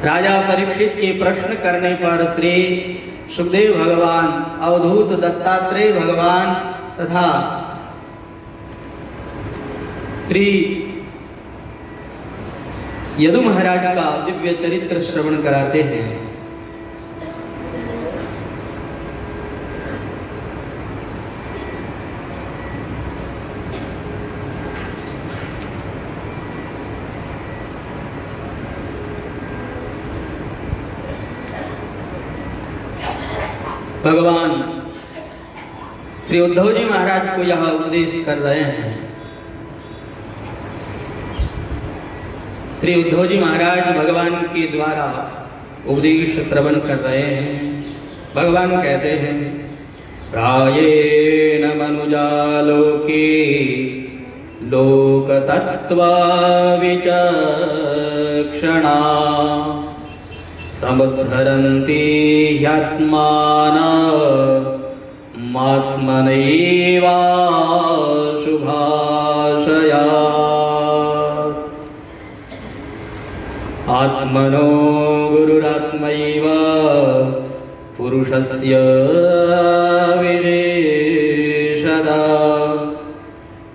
राजा परीक्षित के प्रश्न करने पर श्री सुखदेव भगवान, अवधूत दत्तात्रेय भगवान तथा श्री यदु महाराज का दिव्य चरित्र श्रवण कराते हैं। भगवान श्री उद्धव जी महाराज को यह उपदेश कर रहे हैं। श्री उद्धव जी महाराज भगवान के द्वारा उपदेश श्रवण कर रहे हैं। भगवान कहते हैं, प्रायेण मनुजालोके लोक तत्व विचक्षणा समुद्धरन्ति ह्यात्मानमात्मनैवा शुभाशया आत्मनो गुरुरात्मैव पुरुषस्य विशेषदा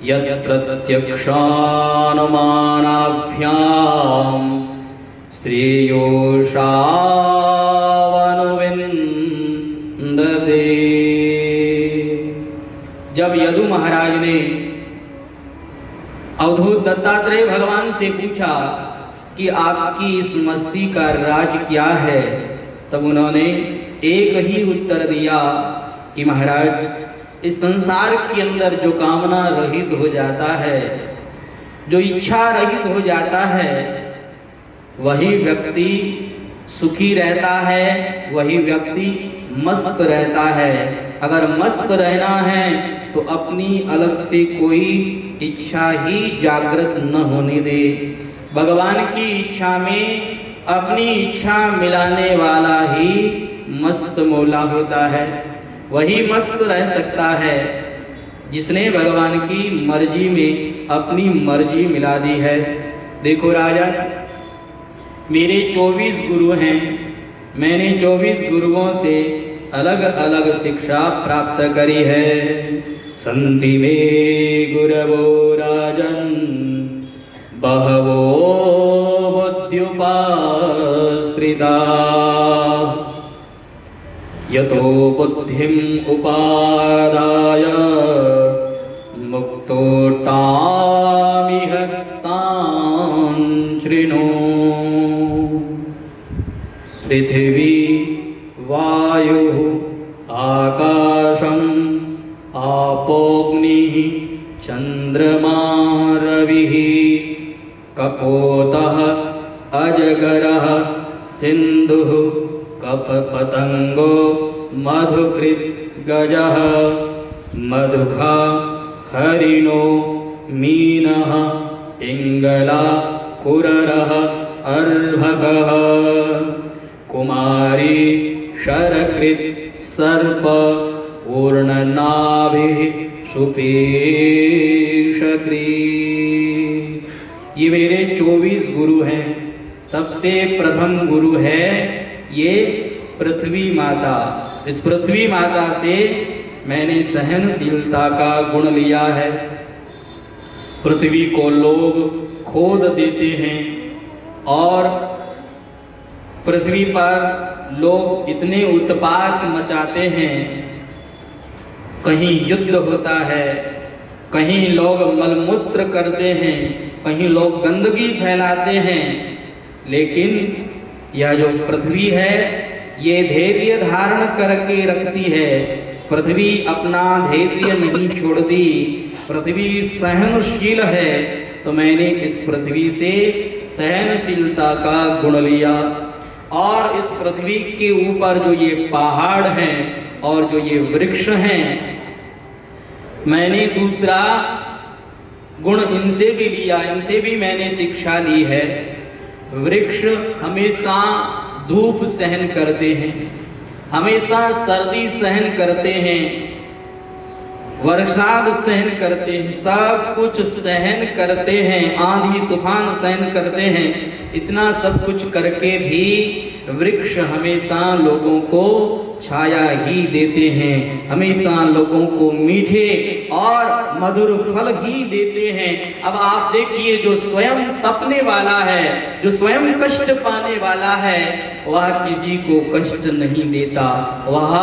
यत्र प्रत्यक्षानुमानाभ्यां श्रेयोषावनुविन्दते। जब यदु महाराज ने अवधूत दत्तात्रेय भगवान से पूछा कि आपकी इस मस्ती का राज क्या है, तब उन्होंने एक ही उत्तर दिया कि महाराज, इस संसार के अंदर जो कामना रहित हो जाता है, जो इच्छा रहित हो जाता है, वही व्यक्ति सुखी रहता है, वही व्यक्ति मस्त रहता है। अगर मस्त रहना है तो अपनी अलग से कोई इच्छा ही जागृत न होने दे। भगवान की इच्छा में अपनी इच्छा मिलाने वाला ही मस्त मौला होता है। वही मस्त रह सकता है जिसने भगवान की मर्जी में अपनी मर्जी मिला दी है। देखो राजा, मेरे 24 गुरु हैं। मैंने 24 गुरुओं से अलग अलग शिक्षा प्राप्त करी है। संति मे गुरवो राजन बहवो बुद्ध्युपाश्रिता यतो बुद्धिम उपादाय मुक्तो तामिह तां शृणु। पृथिवी वायुः आकाशम् आपोऽग्निः चन्द्रमा रविः कपोतः अजगरः सिन्धुः कपपतंगो मधुकृत् गजः मधुखा हरिणो मीनः पिंगला कुररः अर्भगः कुमारी शरकृत् सर्प पूर्णनाभिः सुपेशक्री। ये मेरे 24 गुरु हैं। सबसे प्रथम गुरु है ये पृथ्वी माता। इस पृथ्वी माता से मैंने सहनशीलता का गुण लिया है। पृथ्वी को लोग खोद देते हैं और पृथ्वी पर लोग इतने उत्पात मचाते हैं। कहीं युद्ध होता है, कहीं लोग मलमूत्र करते हैं, कहीं लोग गंदगी फैलाते हैं, लेकिन यह जो पृथ्वी है ये धैर्य धारण करके रखती है। पृथ्वी अपना धैर्य नहीं छोड़ती, पृथ्वी सहनशील है। तो मैंने इस पृथ्वी से सहनशीलता का गुण लिया। और इस पृथ्वी के ऊपर जो ये पहाड़ हैं और जो ये वृक्ष हैं, मैंने दूसरा गुण इनसे भी लिया, इनसे भी मैंने शिक्षा ली है। वृक्ष हमेशा धूप सहन करते हैं, हमेशा सर्दी सहन करते हैं, वर्षाद सहन करते हैं, सब कुछ सहन करते हैं, आंधी तूफान सहन करते हैं। इतना सब कुछ करके भी वृक्ष हमेशा लोगों को छाया ही देते हैं, हमेशा लोगों को मीठे और मधुर फल ही देते हैं। अब आप देखिए, जो स्वयं तपने वाला है, जो स्वयं कष्ट पाने वाला है, वह किसी को कष्ट नहीं देता, वह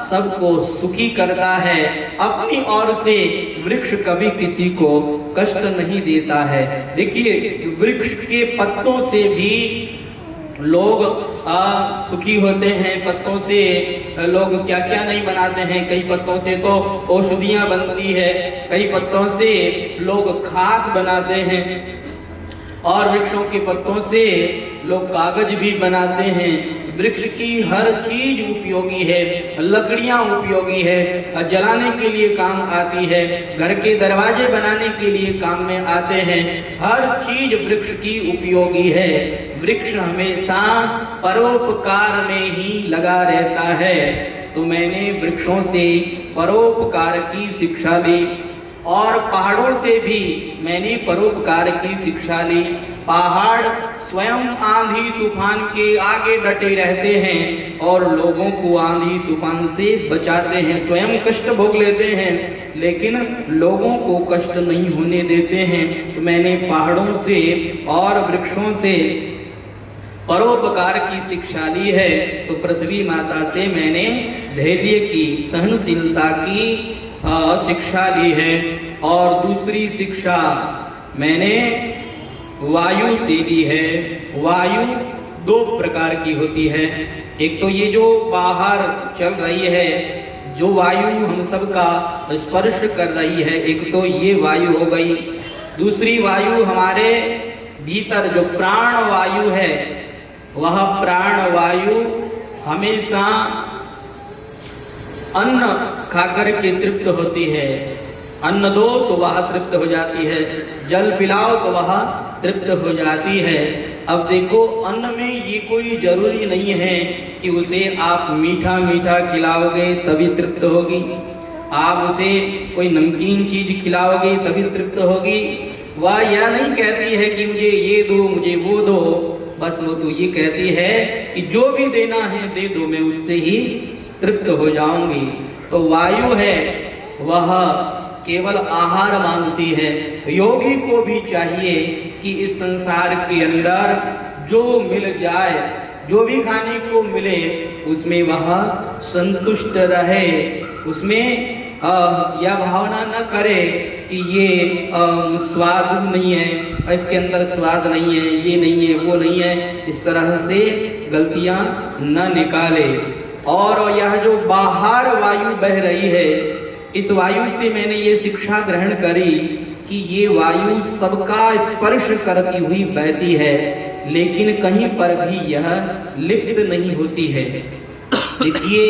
सबको सुखी करता है। अपनी ओर से वृक्ष कभी किसी को कष्ट नहीं देता है। देखिए, वृक्ष के पत्तों से भी लोग सुखी होते हैं। पत्तों से लोग क्या क्या नहीं बनाते हैं। कई पत्तों से तो औषधियां बनती है, कई पत्तों से लोग खाद बनाते हैं, और वृक्षों के पत्तों से लोग कागज भी बनाते हैं। वृक्ष की हर चीज उपयोगी है, लकड़ियां उपयोगी है, जलाने के लिए काम आती है, घर के दरवाजे बनाने के लिए काम में आते हैं। हर चीज वृक्ष की उपयोगी है। वृक्ष हमेशा परोपकार में ही लगा रहता है। तो मैंने वृक्षों से परोपकार की शिक्षा ली, और पहाड़ों से भी मैंने परोपकार की शिक्षा ली। पहाड़ स्वयं आंधी तूफान के आगे डटे रहते हैं और लोगों को आंधी तूफान से बचाते हैं। स्वयं कष्ट भोग लेते हैं, लेकिन लोगों को कष्ट नहीं होने देते हैं। तो मैंने पहाड़ों से और वृक्षों से परोपकार की शिक्षा ली है। तो पृथ्वी माता से मैंने धैर्य की, सहनशीलता की शिक्षा ली है। और दूसरी शिक्षा मैंने वायु से ली है। वायु दो प्रकार की होती है। एक तो ये जो बाहर चल रही है, जो वायु हम सबका स्पर्श कर रही है, एक तो ये वायु हो गई। दूसरी वायु हमारे भीतर जो प्राण वायु है, वह प्राण वायु हमेशा अन्न खाकर के तृप्त होती है। अन्न दो तो वह तृप्त हो जाती है, जल पिलाओ तो वह तृप्त हो जाती है। अब देखो, अन्न में ये कोई जरूरी नहीं है कि उसे आप मीठा मीठा खिलाओगे तभी तृप्त होगी, आप उसे कोई नमकीन चीज खिलाओगे तभी तृप्त होगी। वह यह नहीं कहती है कि मुझे ये दो, मुझे वो दो, बस वो तो ये कहती है कि जो भी देना है दे दो, मैं उससे ही तृप्त हो जाऊंगी। तो वायु है वह केवल आहार मांगती है। योगी को भी चाहिए कि इस संसार के अंदर जो मिल जाए, जो भी खाने को मिले, उसमें वह संतुष्ट रहे। उसमें यह भावना न करे कि ये स्वाद नहीं है, इसके अंदर स्वाद नहीं है, ये नहीं है, वो नहीं है, इस तरह से गलतियां न निकाले। और यह जो बाहर वायु बह रही है, इस वायु से मैंने ये शिक्षा ग्रहण करी कि ये वायु सबका स्पर्श करती हुई बहती है, लेकिन कहीं पर भी यह लिप्त नहीं होती है। देखिए,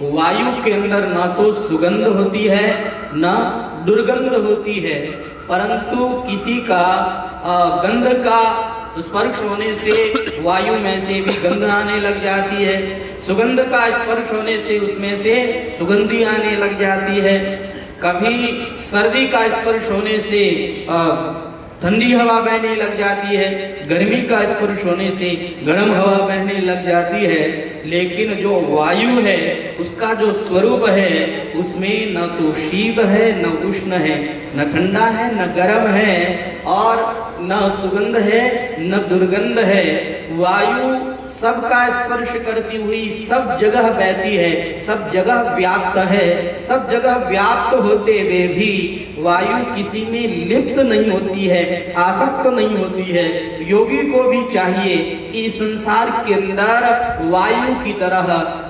वायु के अंदर ना तो सुगंध होती है, ना दुर्गंध होती है, परंतु किसी का गंध का स्पर्श होने से वायु में से भी गंध आने लग जाती है, सुगंध का स्पर्श होने से उसमें से सुगंधी आने लग जाती है। कभी सर्दी का स्पर्श होने से ठंडी हवा बहने लग जाती है, गर्मी का स्पर्श होने से गर्म हवा बहने लग जाती है। लेकिन जो वायु है, उसका जो स्वरूप है, उसमें न तो शीत है, न उष्ण है, न ठंडा है, न गर्म है, और न सुगंध है, न दुर्गंध है। वायु सबका स्पर्श करती हुई सब जगह बहती है, सब जगह व्याप्त है। सब जगह व्याप्त होते हुए भी वायु किसी में लिप्त नहीं होती है, आसक्त नहीं होती है। योगी को भी चाहिए कि संसार के अंदर वायु की तरह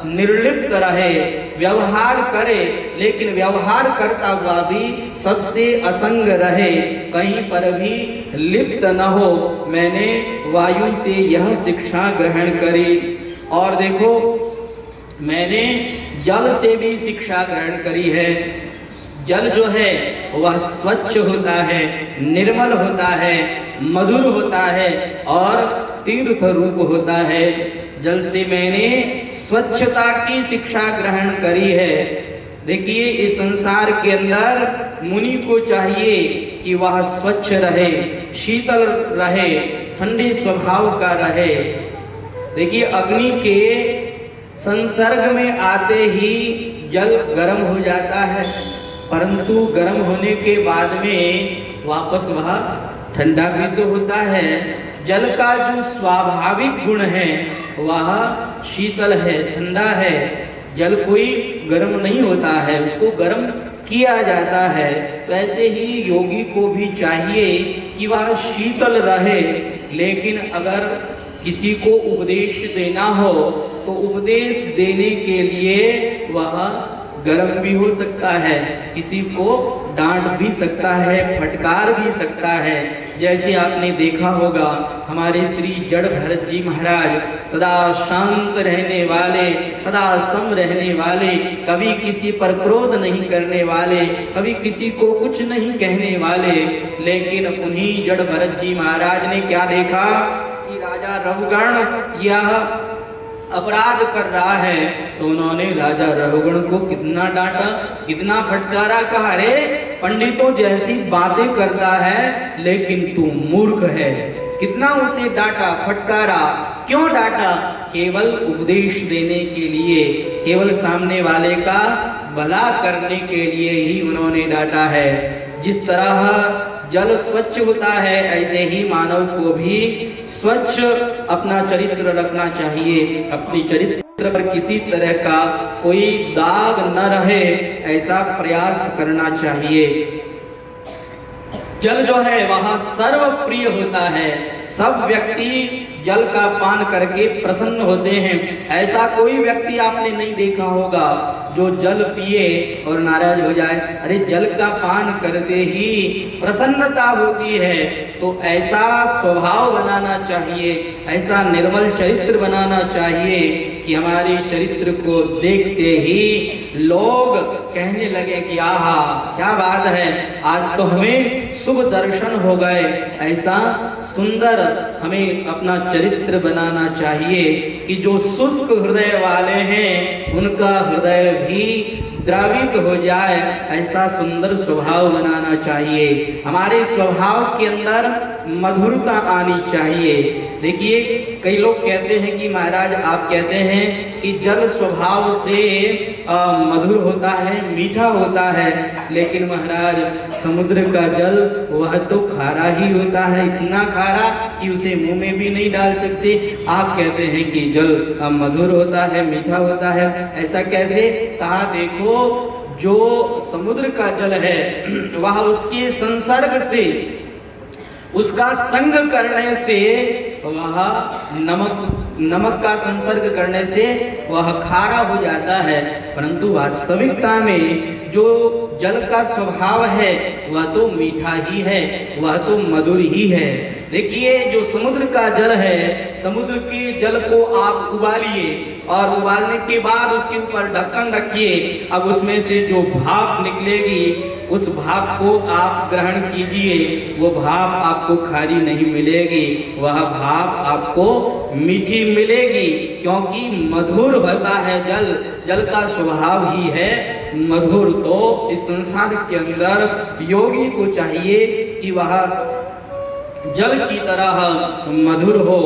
निर्लिप्त रहे, व्यवहार करे, लेकिन व्यवहार करता हुआ भी सबसे असंग रहे, कहीं पर भी लिप्त न हो। मैंने वायु से यह शिक्षा ग्रहण करी। और देखो, मैंने जल से भी शिक्षा ग्रहण करी है। जल जो है वह स्वच्छ होता है, निर्मल होता है, मधुर होता है और तीर्थ रूप होता है। जल से मैंने स्वच्छता की शिक्षा ग्रहण करी है। देखिए इस संसार के अंदर मुनि को चाहिए कि वह स्वच्छ रहे, शीतल रहे, ठंडे स्वभाव का रहे। देखिए अग्नि के संसर्ग में आते ही जल गर्म हो जाता है, परंतु गर्म होने के बाद में वापस वह ठंडा भी तो होता है। जल का जो स्वाभाविक गुण है वह शीतल है, ठंडा है। जल कोई गर्म नहीं होता है, उसको गर्म किया जाता है। तो ऐसे ही योगी को भी चाहिए कि वह शीतल रहे, लेकिन अगर किसी को उपदेश देना हो तो उपदेश देने के लिए वह गर्म भी हो सकता है, किसी को डांट भी सकता है, फटकार भी सकता है। जैसे आपने देखा होगा हमारे श्री जड़ भरत जी महाराज सदा शांत रहने वाले, सदा सम रहने वाले, कभी किसी पर क्रोध नहीं करने वाले, कभी किसी को कुछ नहीं कहने वाले। लेकिन उन्हीं जड़ भरत जी महाराज ने क्या देखा कि राजा रघुगण यह अपराध कर रहा है, तो उन्होंने राजा रघुगण को कितना डांटा, कितना फटकारा। कहा अरे पंडितों जैसी बातें करता है लेकिन तू मूर्ख है। कितना उसे डांटा, फटकारा। क्यों डांटा? केवल उपदेश देने के लिए, केवल सामने वाले का भला करने के लिए ही उन्होंने डांटा है। जिस तरह जल स्वच्छ होता है ऐसे ही मानव को भी स्वच्छ अपना चरित्र रखना चाहिए। अपनी चरित्र पर किसी तरह का कोई दाग न रहे ऐसा प्रयास करना चाहिए। जल जो है वह सर्वप्रिय होता है। सब व्यक्ति जल का पान करके प्रसन्न होते हैं। ऐसा कोई व्यक्ति आपने नहीं देखा होगा जो जल पिए और नाराज हो जाए। अरे जल का पान करते ही प्रसन्नता होती है। तो ऐसा स्वभाव बनाना चाहिए, ऐसा निर्मल चरित्र बनाना चाहिए कि हमारे चरित्र को देखते ही लोग कहने लगे कि आहा क्या बात है, आज तो हमें शुभ दर्शन हो गए। ऐसा सुंदर हमें अपना चरित्र बनाना चाहिए कि जो शुष्क हृदय वाले हैं उनका हृदय भी द्रवित हो जाए। ऐसा सुंदर स्वभाव बनाना चाहिए। हमारे स्वभाव के अंदर मधुरता आनी चाहिए। देखिए कई लोग कहते हैं कि महाराज आप कहते हैं कि जल स्वभाव से मधुर होता है, मीठा होता है, लेकिन महाराज समुद्र का जल वह तो खारा ही होता है, इतना खारा कि उसे मुंह में भी नहीं डाल सकते। आप कहते हैं कि जल मधुर होता है, मीठा होता है, ऐसा कैसे? कहा देखो जो समुद्र का जल है वह उसके संसर्ग से, उसका संग करने से वह नमक का संसर्ग करने से वह खारा हो जाता है, परंतु वास्तविकता में जो जल का स्वभाव है वह तो मीठा ही है, वह तो मधुर ही है। देखिए जो समुद्र का जल है, समुद्र के जल को आप उबालिए और उबालने के बाद उसके ऊपर ढक्कन रखिए। अब उसमें से जो भाप निकलेगी उस भाप को आप ग्रहण कीजिए। वो भाप आपको खारी नहीं मिलेगी, वह भाप आपको मीठी मिलेगी, क्योंकि मधुर होता है जल। जल का स्वभाव ही है मधुर। तो इस संसार के अंदर योगी को चाहिए कि वह जल की तरह मधुर हो,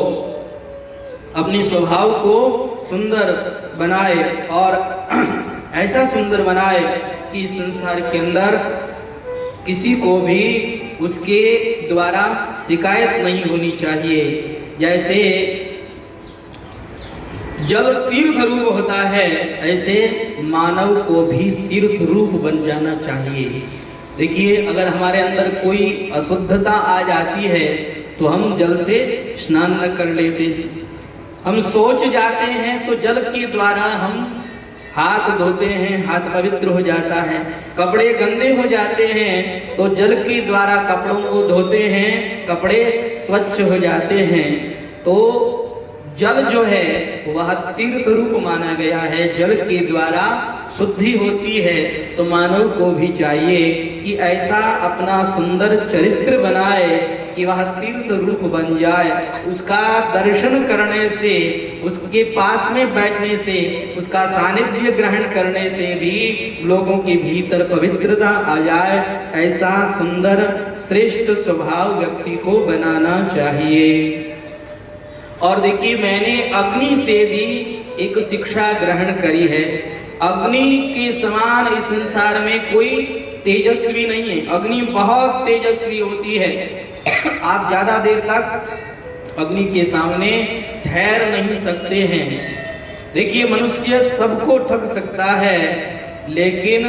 अपने स्वभाव को सुंदर बनाए और ऐसा सुंदर बनाए कि संसार के अंदर किसी को भी उसके द्वारा शिकायत नहीं होनी चाहिए। जैसे जल तीर्थ रूप होता है ऐसे मानव को भी तीर्थ रूप बन जाना चाहिए। देखिए अगर हमारे अंदर कोई अशुद्धता आ जाती है तो हम जल से स्नान न कर लेते, हम सोच जाते हैं तो जल के द्वारा हम हाथ धोते हैं, हाथ पवित्र हो जाता है। कपड़े गंदे हो जाते हैं तो जल के द्वारा कपड़ों को धोते हैं, कपड़े स्वच्छ हो जाते हैं। तो जल जो है वह तीर्थ रूप माना गया है, जल के द्वारा शुद्धि होती है। तो मानव को भी चाहिए कि ऐसा अपना सुंदर चरित्र बनाए कि वह तीर्थ रूप बन जाए। उसका दर्शन करने से, उसके पास में बैठने से, उसका सानिध्य ग्रहण करने से भी लोगों के भीतर पवित्रता आ जाए। ऐसा सुंदर श्रेष्ठ स्वभाव व्यक्ति को बनाना चाहिए। और देखिए, मैंने अग्नि से भी एक शिक्षा ग्रहण करी है। अग्नि के समान इस संसार में कोई तेजस्वी नहीं है। अग्नि बहुत तेजस्वी होती है। आप ज्यादा देर तक अग्नि के सामने ठहर नहीं सकते हैं। देखिए, मनुष्य सबको ठग सकता है, लेकिन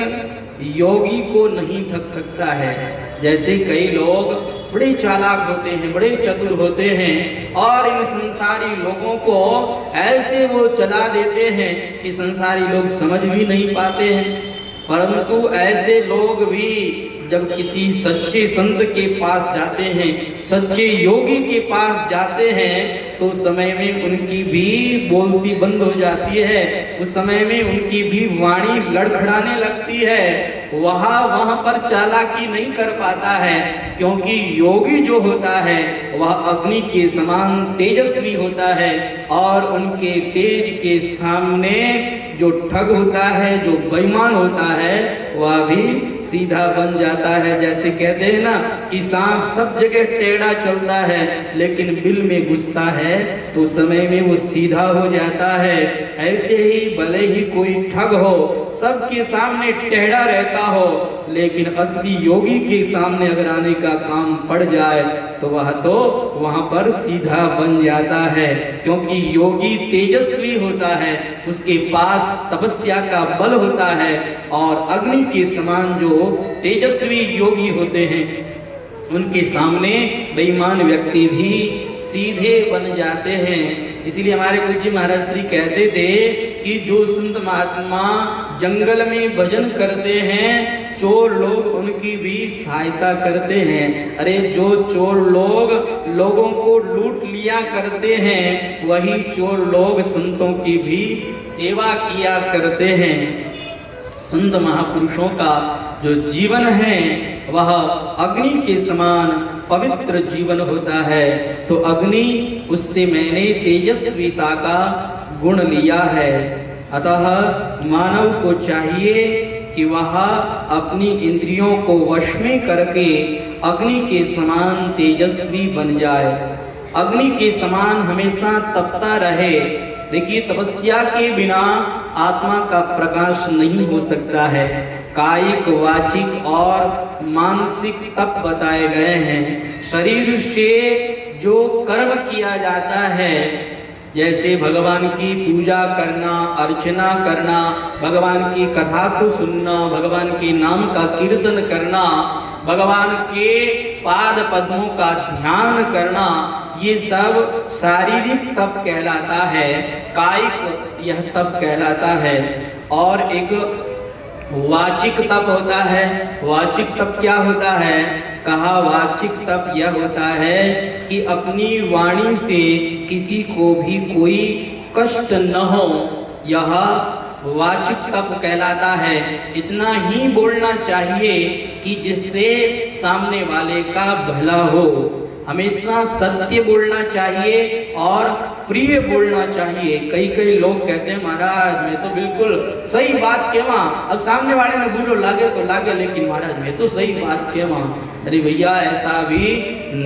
योगी को नहीं ठग सकता है। जैसे कई लोग बड़े चालाक होते हैं, बड़े चतुर होते हैं, और इन संसारी लोगों को ऐसे वो चला देते हैं कि संसारी लोग समझ भी नहीं पाते हैं। परंतु ऐसे लोग भी जब किसी सच्चे संत के पास जाते हैं, सच्चे योगी के पास जाते हैं, तो उस समय में उनकी भी बोलती बंद हो जाती है। उस समय में उनकी भी वाणी लड़खड़ाने लगती है। वहां पर चालाकी नहीं कर पाता है, क्योंकि योगी जो होता है वह अग्नि के समान तेजस्वी होता है, और उनके तेज के सामने जो ठग होता है, जो बेईमान होता है, वह भी सीधा बन जाता है। जैसे कहते हैं ना कि सांप सब जगह टेढ़ा चलता है, लेकिन बिल में घुसता है तो समय में वो सीधा हो जाता है। ऐसे ही भले ही कोई ठग हो, सबके सामने टेढ़ा रहता हो, लेकिन असली योगी के सामने अगर आने का काम पड़ जाए तो वह तो वहां पर सीधा बन जाता है। क्योंकि योगी तेजस्वी होता है, उसके पास तपस्या का बल होता है, और अग्नि के समान जो तेजस्वी योगी होते हैं, उनके सामने बेईमान व्यक्ति भी सीधे बन जाते हैं। इसीलिए हमारे पूज्य महाराज श्री कहते थे कि जो संत महात्मा जंगल में भजन करते हैं, चोर लोग उनकी भी सहायता करते हैं। अरे जो चोर लोग लोगों को लूट लिया करते हैं, वही चोर लोग संतों की भी सेवा किया करते हैं। संत महापुरुषों का जो जीवन है वह अग्नि के समान पवित्र जीवन होता है। तो अग्नि, उससे मैंने तेजस्विता का गुण लिया है। अतः मानव को चाहिए कि वह अपनी इंद्रियों को वश में करके अग्नि के समान तेजस्वी बन जाए, अग्नि के समान हमेशा तपता रहे। देखिए, तपस्या के बिना आत्मा का प्रकाश नहीं हो सकता है। कायिक, वाचिक और मानसिक तप बताए गए हैं। शरीर से जो कर्म किया जाता है, जैसे भगवान की पूजा करना, अर्चना करना, भगवान की कथा को सुनना, भगवान के नाम का कीर्तन करना, भगवान के पाद पद्मों का ध्यान करना, ये सब शारीरिक तप कहलाता है। कायिक यह तप कहलाता है। और एक वाचिक तप होता है। वाचिक तप क्या होता है? कहा वाचिक तप यह होता है कि अपनी वाणी से किसी को भी कोई कष्ट न हो, यह वाचिक तप कहलाता है। इतना ही बोलना चाहिए कि जिससे सामने वाले का भला हो। हमेशा सत्य बोलना चाहिए और प्रिय बोलना चाहिए। कई लोग कहते हैं महाराज मैं तो बिल्कुल सही बात कहवा, अब सामने वाले ने बुरो लागे तो लागे, लेकिन महाराज मैं तो सही बात कहवा। अरे भैया, ऐसा भी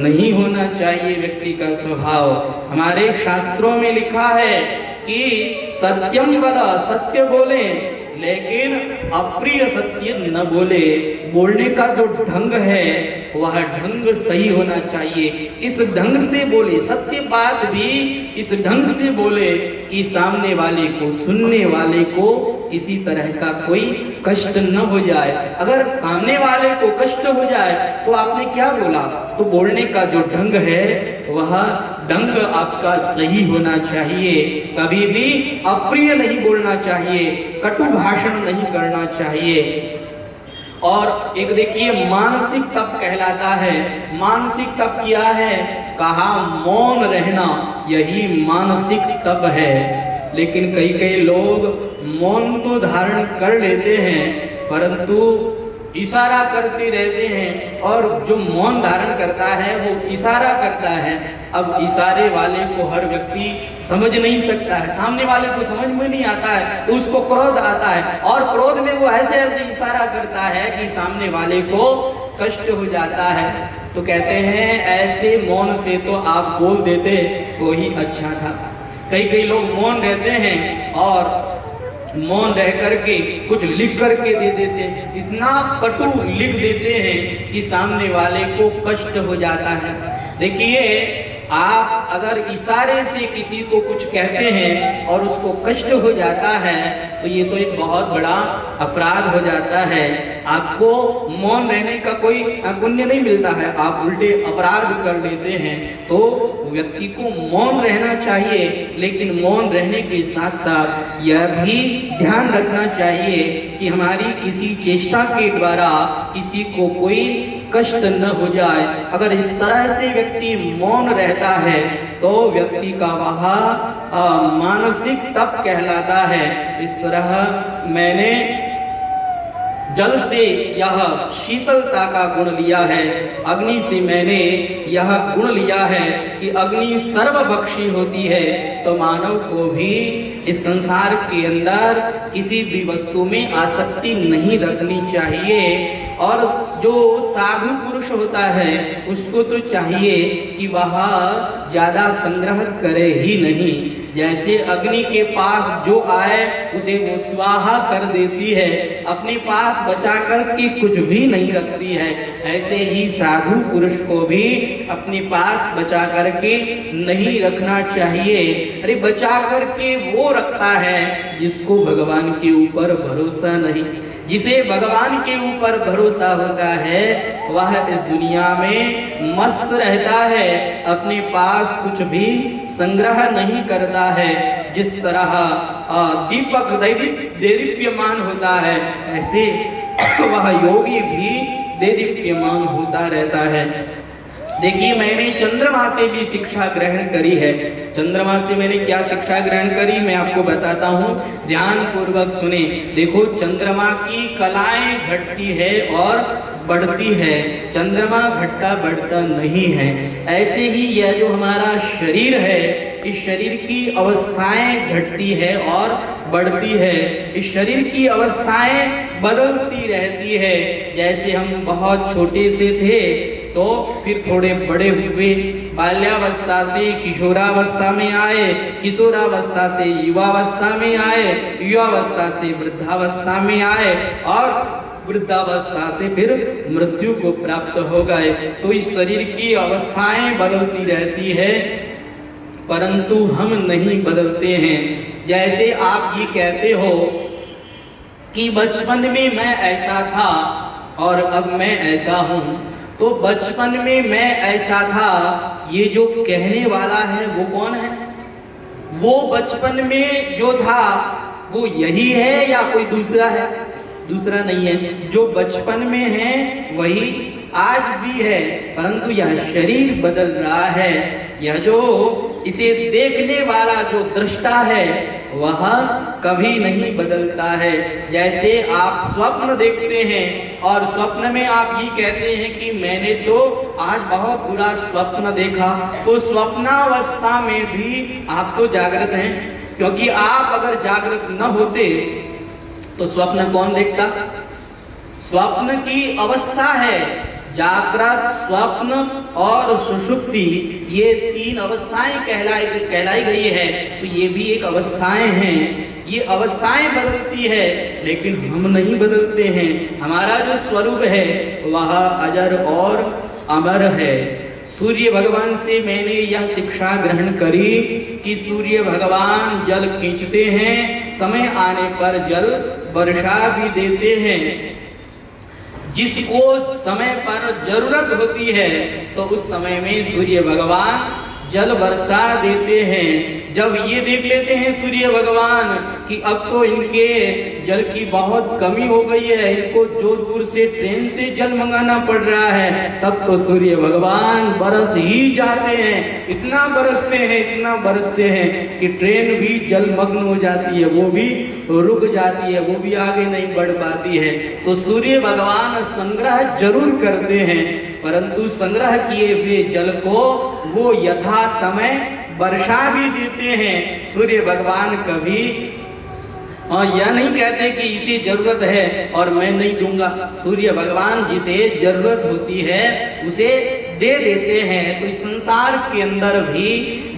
नहीं होना चाहिए व्यक्ति का स्वभाव। हमारे शास्त्रों में लिखा है कि सत्यम वद, सत्य बोले, लेकिन अप्रिय सत्य न बोले। बोलने का जो ढंग है वह ढंग सही होना चाहिए। इस ढंग से बोले, सत्य बात भी इस ढंग से बोले कि सामने वाले को, सुनने वाले को किसी तरह का कोई कष्ट न हो जाए। अगर सामने वाले को कष्ट हो जाए तो आपने क्या बोला? तो बोलने का जो ढंग है वह ढंग आपका सही होना चाहिए। कभी भी अप्रिय नहीं बोलना चाहिए, कटु भाषण नहीं करना चाहिए। और एक देखिए मानसिक तप कहलाता है। मानसिक तप क्या है? कहा मौन रहना, यही मानसिक तप है। लेकिन कई लोग मौन तो धारण कर लेते हैं, परंतु इशारा करते रहते हैं, और जो मौन धारण करता है वो इशारा करता है। अब इशारे वाले को हर व्यक्ति समझ नहीं सकता है, सामने वाले को समझ में नहीं आता है, उसको क्रोध आता है, और क्रोध में वो ऐसे ऐसे इशारा करता है कि सामने वाले को कष्ट हो जाता है। तो कहते हैं ऐसे मौन से तो आप बोल देते वो ही अच्छा था। कई लोग मौन रहते हैं और मौन रह करके कुछ लिख करके दे देते हैं, इतना कटु लिख देते हैं कि सामने वाले को कष्ट हो जाता है। देखिए, आप अगर इशारे से किसी को कुछ कहते हैं और उसको कष्ट हो जाता है तो ये तो एक बहुत बड़ा अपराध हो जाता है। आपको मौन रहने का कोई पुण्य नहीं मिलता है, आप उल्टे अपराध कर लेते हैं। तो व्यक्ति को मौन रहना चाहिए, लेकिन मौन रहने के साथ साथ यह भी ध्यान रखना चाहिए कि हमारी किसी चेष्टा के द्वारा किसी को कोई कष्ट न हो जाए। अगर इस तरह से व्यक्ति मौन रहता है तो व्यक्ति का वह मानसिक तप कहलाता है। इस तरह मैंने जल से यह शीतलता का गुण लिया है, अग्नि से मैंने यह गुण लिया है कि अग्नि सर्वभक्षी होती है। तो मानव को भी इस संसार के अंदर किसी भी वस्तु में आसक्ति नहीं रखनी चाहिए। और जो साधु पुरुष होता है उसको तो चाहिए कि वह ज्यादा संग्रह करे ही नहीं। जैसे अग्नि के पास जो आए उसे वो स्वाहा कर देती है, अपने पास बचा कर के कुछ भी नहीं रखती है, ऐसे ही साधु पुरुष को भी अपने पास बचा कर के नहीं रखना चाहिए। अरे बचा कर के वो रखता है जिसको भगवान के ऊपर भरोसा नहीं। जिसे भगवान के ऊपर भरोसा होता है वह इस दुनिया में मस्त रहता है, अपने पास कुछ भी संग्रह नहीं करता है। जिस तरह दीपक देदीप्यमान होता है ऐसे वह योगी भी देदीप्यमान होता रहता है। देखिए, मैंने चंद्रमा से भी शिक्षा ग्रहण करी है। चंद्रमा से मैंने क्या शिक्षा ग्रहण करी मैं आपको बताता हूँ, ध्यान पूर्वक सुने। देखो, चंद्रमा की कलाएं घटती है और बढ़ती है, चंद्रमा घटता बढ़ता नहीं है। ऐसे ही यह जो हमारा शरीर है, इस शरीर की अवस्थाएं घटती है और बढ़ती है। इस शरीर की अवस्थाएं बदलती रहती है। जैसे हम बहुत छोटे से थे तो फिर थोड़े बड़े हुए, बाल्यावस्था से किशोरावस्था में आए, किशोरावस्था से युवावस्था में आए, युवावस्था से वृद्धावस्था में आए और वृद्धावस्था से फिर मृत्यु को प्राप्त हो गए। तो इस शरीर की अवस्थाएं बदलती रहती है, परंतु हम नहीं बदलते हैं। जैसे आप ये कहते हो कि बचपन में मैं ऐसा था और अब मैं ऐसा हूँ, तो बचपन में मैं ऐसा था, ये जो कहने वाला है वो कौन है? वो बचपन में जो था वो यही है या कोई दूसरा है? दूसरा नहीं है। जो बचपन में है वही आज भी है, परंतु यह शरीर बदल रहा है। यह जो इसे देखने वाला जो दृष्टा है वह कभी नहीं बदलता है। जैसे आप स्वप्न देखते हैं और स्वप्न में आप ये कहते हैं कि मैंने तो आज बहुत बुरा स्वप्न देखा, तो स्वप्नावस्था में भी आप तो जागृत हैं, क्योंकि आप अगर जागृत न होते तो स्वप्न कौन देखता? स्वप्न की अवस्था है, जागृत, स्वप्न और सुषुप्ति, ये तीन अवस्थाएं कहलाई गई है। तो ये भी एक अवस्थाएं हैं, ये अवस्थाएं बदलती है, लेकिन हम नहीं बदलते हैं। हमारा जो स्वरूप है वह अजर और अमर है। सूर्य भगवान से मैंने यह शिक्षा ग्रहण करी कि सूर्य भगवान जल खींचते हैं, समय आने पर जल वर्षा भी देते हैं। जिसको समय पर जरूरत होती है तो उस समय में सूर्य भगवान जल वर्षा देते हैं। जब ये देख लेते हैं सूर्य भगवान कि अब तो इनके जल की बहुत कमी हो गई है, इनको जोधपुर से ट्रेन से जल मंगाना पड़ रहा है, तब तो सूर्य भगवान बरस ही जाते हैं। इतना बरसते हैं कि ट्रेन भी जलमग्न हो जाती है, वो भी रुक जाती है, वो भी आगे नहीं बढ़ पाती है। तो सूर्य भगवान संग्रह जरूर करते हैं, परंतु संग्रह किए हुए जल को वो यथा समय वर्षा भी देते हैं। सूर्य भगवान कभी यह नहीं कहते कि इसे जरूरत है और मैं नहीं दूंगा। सूर्य भगवान जिसे जरूरत होती है उसे दे देते हैं। तो इस संसार के अंदर भी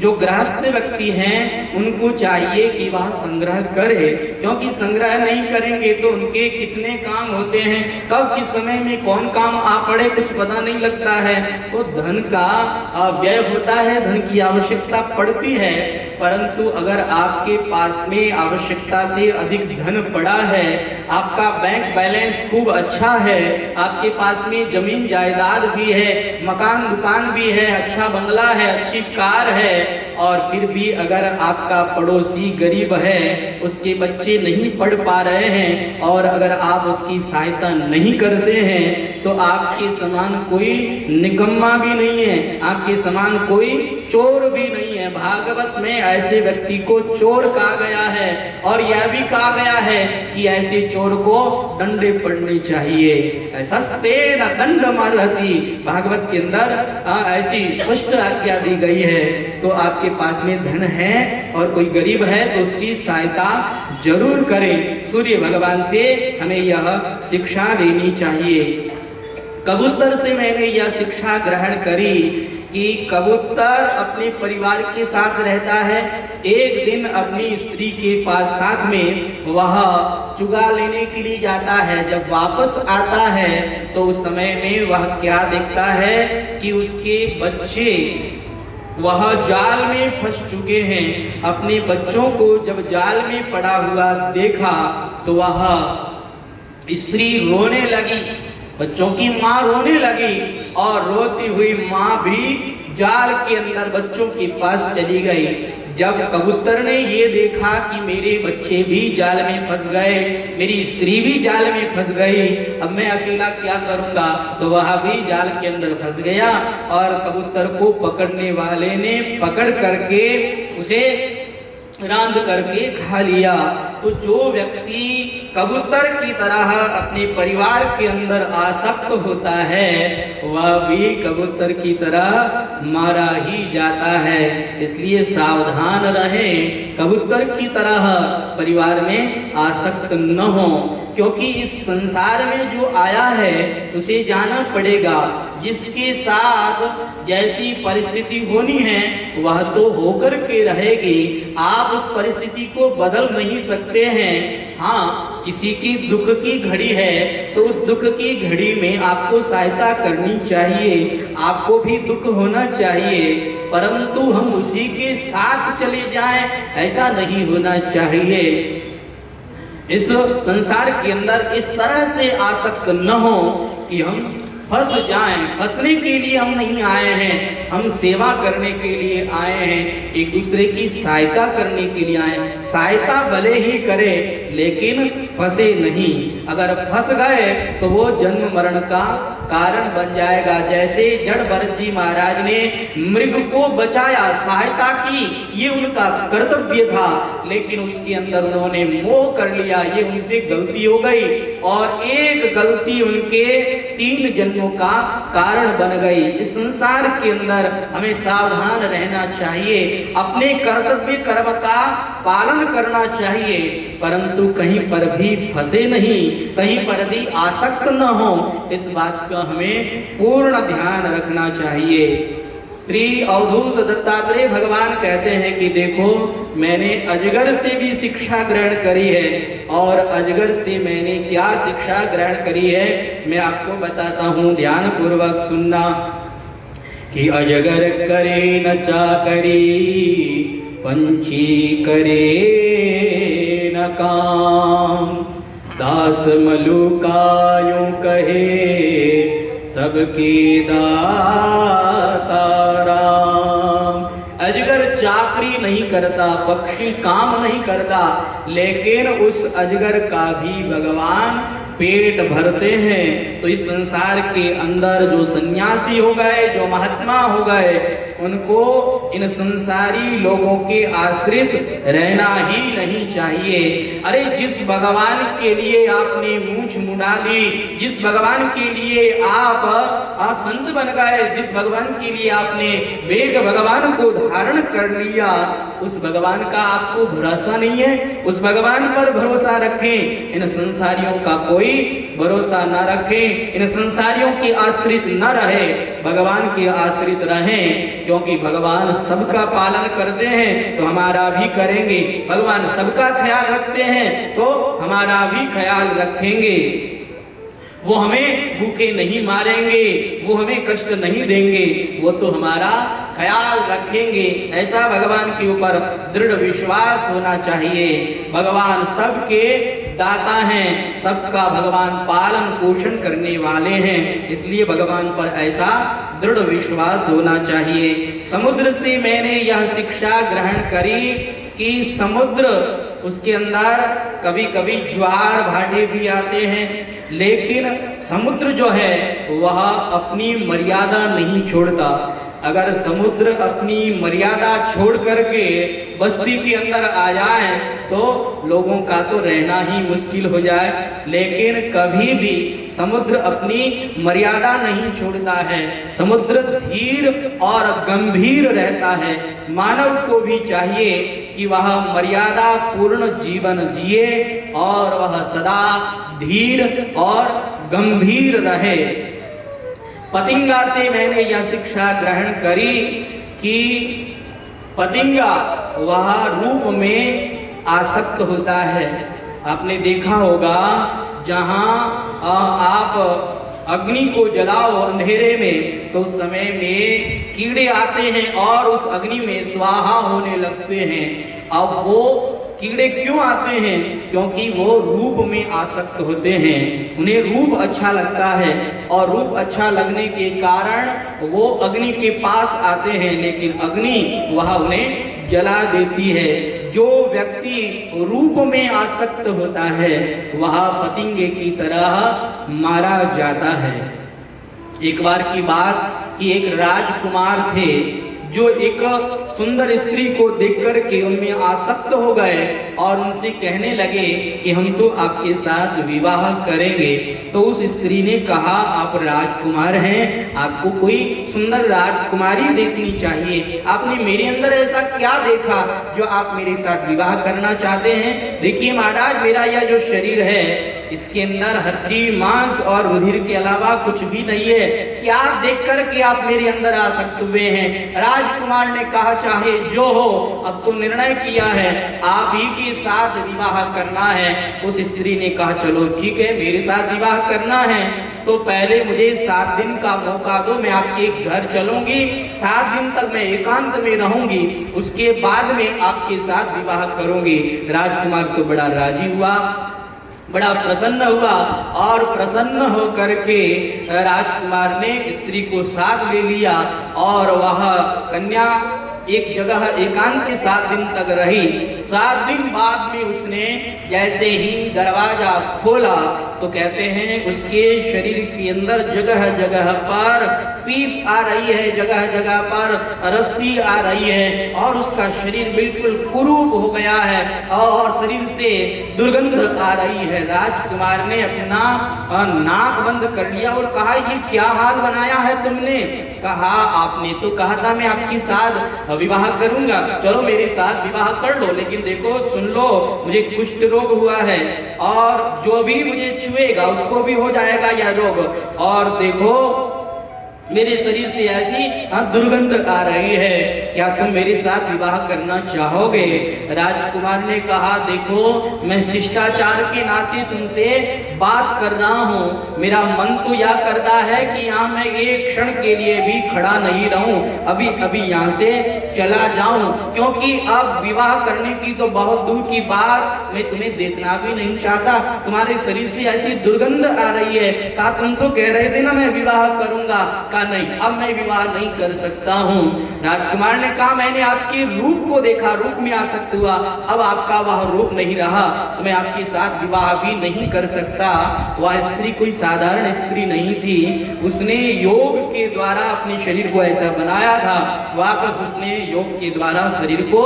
जो गृहस्थ व्यक्ति हैं उनको चाहिए कि वह संग्रह करे, क्योंकि संग्रह नहीं करेंगे तो उनके कितने काम होते हैं, कब किस समय में कौन काम आ पड़े कुछ पता नहीं लगता है। तो धन का व्यय होता है, धन की आवश्यकता पड़ती है, परंतु अगर आपके पास में आवश्यकता से अधिक धन पड़ा है, आपका बैंक बैलेंस खूब अच्छा है, आपके पास में जमीन जायदाद भी है, मकान दुकान भी है, अच्छा बंगला है, अच्छी कार है, और फिर भी अगर आपका पड़ोसी गरीब है, उसके बच्चे नहीं पढ़ पा रहे हैं और अगर आप उसकी सहायता नहीं करते हैं, तो आपके समान कोई निकम्मा भी नहीं है, आपके समान कोई चोर भी नहीं है। भागवत में ऐसे व्यक्ति को चोर कहा गया है और यह भी कहा गया है कि ऐसे चोर को डंडे पड़ने चाहिए। सस्ते न दंड मरहति, भागवत के अंदर ऐसी स्पष्ट आज्ञा दी गई है। तो आपके पास में धन है और कोई गरीब है तो उसकी सहायता जरूर करें। सूर्य भगवान से हमें यह शिक्षा लेनी चाहिए। कबूतर से मैंने यह शिक्षा ग्रहण करी कि कबूतर अपने परिवार के साथ रहता है। एक दिन अपनी स्त्री के पास साथ में वह चुगा लेने के लिए जाता है। जब वापस आता है तो उस समय में वह क्या देखता है कि उसके बच्चे वह जाल में फंस चुके हैं। अपने बच्चों को जब जाल में पड़ा हुआ देखा तो वह स्त्री रोने लगी, बच्चों की माँ रोने लगी और रोती हुई माँ भी जाल के अंदर बच्चों के पास चली गई। जब कबूतर ने ये देखा कि मेरे बच्चे भी जाल में फंस गए, मेरी स्त्री भी जाल में फंस गई, अब मैं अकेला क्या करूंगा, तो वह भी जाल के अंदर फंस गया और कबूतर को पकड़ने वाले ने पकड़ करके उसे रांध करके खा लिया। तो जो व्यक्ति कबूतर की तरह अपने परिवार के अंदर आसक्त होता है वह भी कबूतर की तरह मारा ही जाता है। इसलिए सावधान रहें, कबूतर की तरह परिवार में आसक्त न हो, क्योंकि इस संसार में जो आया है उसे जाना पड़ेगा। जिसके साथ जैसी परिस्थिति होनी है वह तो होकर के रहेगी, आप उस परिस्थिति को बदल नहीं सकते हैं। हाँ, किसी की दुख की घड़ी है तो उस दुख की घड़ी में आपको सहायता करनी चाहिए, आपको भी दुख होना चाहिए, परंतु हम उसी के साथ चले जाएं ऐसा नहीं होना चाहिए। इस संसार के अंदर इस तरह से आसक्त न हो कि हम फंस जाएं। फंसने के लिए हम नहीं आए हैं, हम सेवा करने के लिए आए हैं, एक दूसरे की सहायता करने के लिए आए हैं। सहायता भले ही करे लेकिन फंसे नहीं। अगर फंस गए तो वो जन्म मरण का कारण बन जाएगा। जैसे जड़ भरत जी महाराज ने मृग को बचाया, सहायता की, ये उनका कर्तव्य था, लेकिन उसके अंदर उन्होंने मोह कर लिया, ये उनसे गलती हो गई और एक गलती उनके 3 जन्मों का कारण बन गई। इस संसार के अंदर हमें सावधान रहना चाहिए, अपने कर्तव्य कर्म का पालन करना चाहिए, परंतु कहीं पर भी फंसे नहीं, कहीं पर भी आसक्त न हो, इस बात का हमें पूर्ण ध्यान रखना चाहिए। श्री अवधूत दत्तात्रेय भगवान कहते हैं कि देखो, मैंने अजगर से भी शिक्षा ग्रहण करी है और अजगर से मैंने क्या शिक्षा ग्रहण करी है मैं आपको बताता हूँ, ध्यान पूर्वक सुनना। कि अजगर करे न चाकरी, पंछी करे न काम, दास मलुकायों कहे सबके दाता राम। अजगर चाकरी नहीं करता, पक्षी काम नहीं करता, लेकिन उस अजगर का भी भगवान पेट भरते हैं। तो इस संसार के अंदर जो सन्यासी हो गए, जो महात्मा हो गए, उनको इन संसारी लोगों के आश्रित रहना ही नहीं चाहिए। अरे जिस भगवान के लिए आपने मूंछ मुड़ा ली, जिस भगवान के लिए आप संत बन गए, जिस भगवान के लिए आपने वेग भगवान को धारण कर लिया, उस भगवान का आपको भरोसा नहीं है। उस भगवान पर भरोसा रखें, इन संसारियों का कोई भरोसा न रखें, इन संसारियों के आश्रित न रहे, भगवान के आश्रित रहें, क्योंकि भगवान सबका पालन करते हैं तो हमारा भी करेंगे, भगवान सबका ख्याल रखते हैं तो हमारा भी ख्याल रखेंगे। वो हमें भूखे नहीं मारेंगे, वो हमें कष्ट नहीं देंगे, वो तो हमारा ख्याल रखेंगे। ऐसा भगवान के ऊपर दृढ़ विश्वास होना चाहिए। भगवान सबके दाता हैं, सबका भगवान पालन पोषण करने वाले हैं, इसलिए भगवान पर ऐसा दृढ़ विश्वास होना चाहिए। समुद्र से मैंने यह शिक्षा ग्रहण करी कि समुद्र, उसके अंदर कभी कभी ज्वार भाटे भी आते हैं, लेकिन समुद्र जो है वह अपनी मर्यादा नहीं छोड़ता। अगर समुद्र अपनी मर्यादा छोड़ करके बस्ती के अंदर आ जाए तो लोगों का तो रहना ही मुश्किल हो जाए, लेकिन कभी भी समुद्र अपनी मर्यादा नहीं छोड़ता है। समुद्र धीर और गंभीर रहता है। मानव को भी चाहिए कि वह मर्यादा पूर्ण जीवन जिए और वह सदा धीर और गंभीर रहे। पतिंगा से मैंने यह शिक्षा ग्रहण करी कि पतिंगा वह रूप में आसक्त होता है। आपने देखा होगा जहां आप अग्नि को जलाओ अंधेरे में तो उस समय में कीड़े आते हैं और उस अग्नि में स्वाहा होने लगते हैं। अब वो कीड़े क्यों आते हैं? क्योंकि वो रूप में आसक्त होते हैं, उन्हें रूप अच्छा लगता है और रूप अच्छा लगने के कारण वो अग्नि के पास आते हैं, लेकिन अग्नि वह उन्हें जला देती है। जो व्यक्ति रूप में आसक्त होता है वह पतिंगे की तरह मारा जाता है। एक बार की बात कि एक राजकुमार थे जो एक सुंदर स्त्री को देखकर के उनमें आसक्त हो गए और उनसे कहने लगे कि हम तो आपके साथ विवाह करेंगे। तो उस स्त्री ने कहा, आप राजकुमार हैं, आपको कोई सुंदर राजकुमारी देखनी चाहिए। आपने मेरे अंदर ऐसा क्या देखा जो आप मेरे साथ विवाह करना चाहते हैं? देखिए महाराज, मेरा यह जो शरीर है इसके अंदर हड्डी मांस और रुधिर के अलावा कुछ भी नहीं है, क्या देख कर के आप मेरे अंदर आसक्त हुए हैं? राजकुमार ने कहा, चाहे जो हो, अब तो निर्णय किया है, आप ही के साथ विवाह करना है। उस स्त्री ने कहा, चलो ठीक है, मेरे साथ विवाह करना है तो पहले मुझे 7 दिन का मौका दो, मैं आपके घर चलूंगी, 7 दिन तक मैं एकांत में रहूंगी, उसके बाद में आपके साथ विवाह करूंगी। राजकुमार तो बड़ा राजी हुआ, बड़ा प्रसन्न हुआ और प्रसन्न होकर के राजकुमार ने स्त्री को साथ ले लिया और वह कन्या एक जगह एकांत के 7 दिन तक रही। 7 दिन बाद में उसने जैसे ही दरवाजा खोला तो कहते हैं उसके शरीर के अंदर जगह जगह पर पीप आ रही है, जगह जगह पर रस्सी आ रही है और उसका शरीर बिल्कुल कुरूप हो गया है और शरीर से दुर्गंध आ रही है। राजकुमार ने अपना नाक बंद कर लिया और कहा, ये क्या हाल बनाया है तुमने? कहा, आपने तो कहा था मैं आपके साथ विवाह करूंगा, चलो मेरे साथ विवाह कर लो, लेकिन देखो सुन लो, मुझे कुष्ठ रोग हुआ है और जो भी मुझे छुएगा उसको भी हो जाएगा यह रोग, और देखो मेरे शरीर से ऐसी दुर्गंध आ रही है, क्या तुम मेरे साथ विवाह करना चाहोगे? राजकुमार ने कहा, देखो मैं शिष्टाचार के नाते तुमसे बात कर रहा हूँ, मेरा मन तो यह करता है कि यहाँ मैं एक क्षण के लिए भी खड़ा नहीं रहूं, अभी अभी यहाँ से चला जाऊं, क्योंकि अब विवाह करने की तो बहुत दूर की बात मैं तुम्हें देखना भी नहीं चाहता, तुम्हारे शरीर से ऐसी दुर्गंध आ रही है। कहा, तुम तो कह रहे थे ना मैं विवाह करूंगा। नहीं, अब मैं विवाह नहीं कर सकता हूँ। राजकुमार महाराज ने कहा मैंने आपके रूप को देखा, रूप में आसक्त हुआ, अब आपका वह रूप नहीं रहा तो मैं आपके साथ विवाह भी नहीं कर सकता। वह स्त्री कोई साधारण स्त्री नहीं थी, उसने योग के द्वारा अपने शरीर को ऐसा बनाया था, वापस उसने योग के द्वारा शरीर को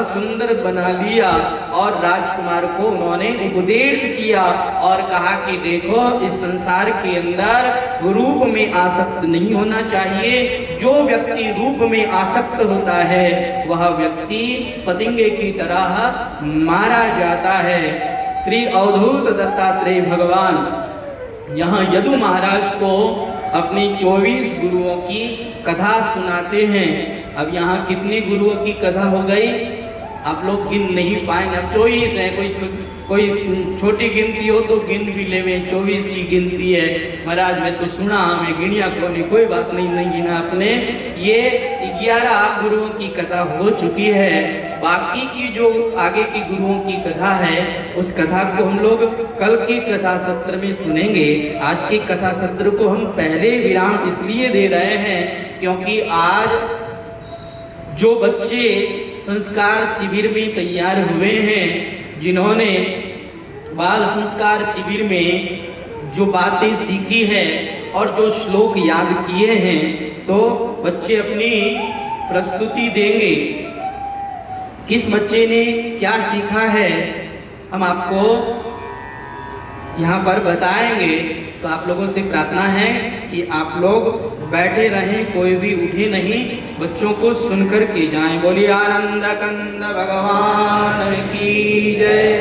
सुंदर बना लिया और राजकुमार को उन्होंने उपदेश किया और कहा कि देखो इस संसार के अंदर रूप में आसक्त नहीं होना चाहिए। जो व्यक्ति रूप में आसक्त होता है वह व्यक्ति पतंगे की तरह मारा जाता है। श्री अवधूत दत्तात्रेय भगवान यहाँ यदु महाराज को अपने 24 गुरुओं की कथा सुनाते हैं। अब यहाँ कितने गुरुओं की कथा हो गई आप लोग गिन नहीं पाएंगे। अब 24 है, कोई छोटी गिनती हो तो गिन भी ले, 24 की गिनती है। महाराज मैं तो सुना, मैं गिनिया को नहीं, कोई बात नहीं, नहीं गिना आपने। ये 11 गुरुओं की कथा हो चुकी है। बाकी की जो आगे की गुरुओं की कथा है उस कथा को हम लोग कल की कथा सत्र में सुनेंगे। आज के कथा सत्र को हम पहले विराम इसलिए दे रहे हैं क्योंकि आज जो बच्चे संस्कार शिविर में तैयार हुए हैं, जिन्होंने बाल संस्कार शिविर में जो बातें सीखी है और जो श्लोक याद किए हैं, तो बच्चे अपनी प्रस्तुति देंगे। किस बच्चे ने क्या सीखा है हम आपको यहाँ पर बताएंगे। तो आप लोगों से प्रार्थना है कि आप लोग बैठे रहें, कोई भी उठे नहीं, बच्चों को सुनकर के जाएं। बोलिए आनंद कंद भगवान की जय।